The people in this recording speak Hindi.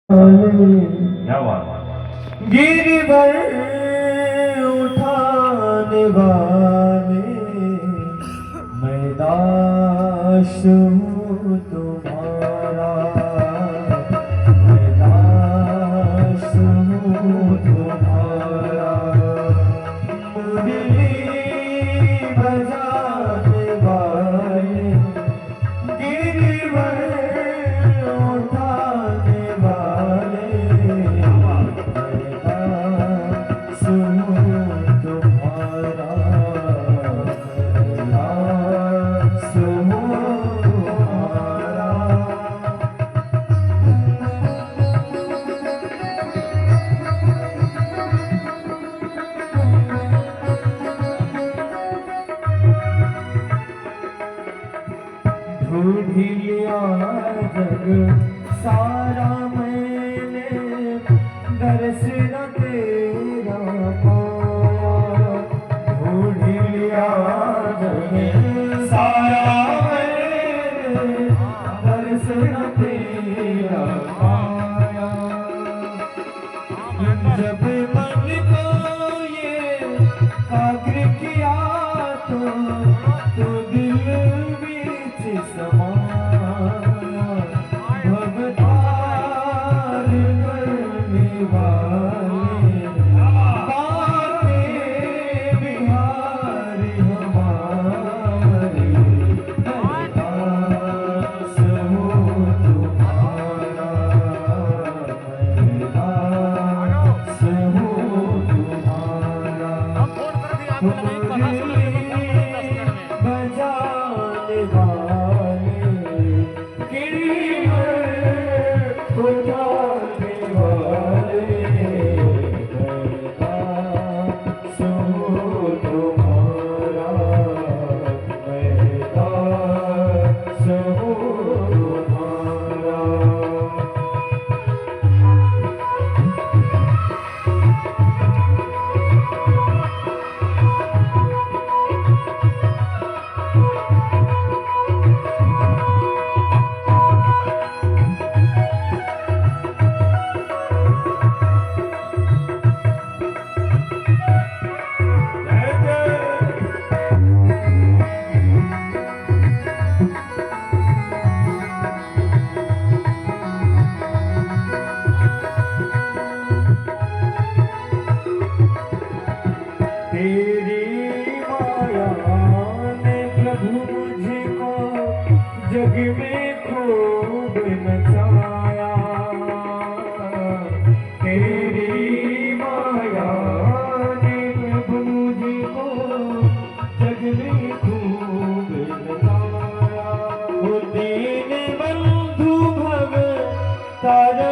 क्या बात। गिरवर उठाने वाले मैं दास हूँ तुम्हारा, मैं दास हूँ तुम्हारा। मुरली बजाने वाले गिरवर उठाने वाले ढूंढ लिया जग सारा मैंने, दर्श न तेरा पाया। ढूंढ लिया जग सारा मैंने, दर्श न तेरा पाया। जब मन को ये आग्रह किया तो दिल बीच समाया। भवतार करने वाले बाके बिहारी हमारे, दास हूँ तुम्हारा, मैं दास हूँ तुम्हारा। मुरली बजाने वाले गिरवर उठाने वाले मैं दास हूँ तुम्हारा, मैं दास हूँ तुम्हारा। तेरी माया ने प्रभु मुझको जग में खूब नचाया। तेरी माया ने प्रभु मुझको जग में खूब नचाया। वो दीन बंधु भव तारा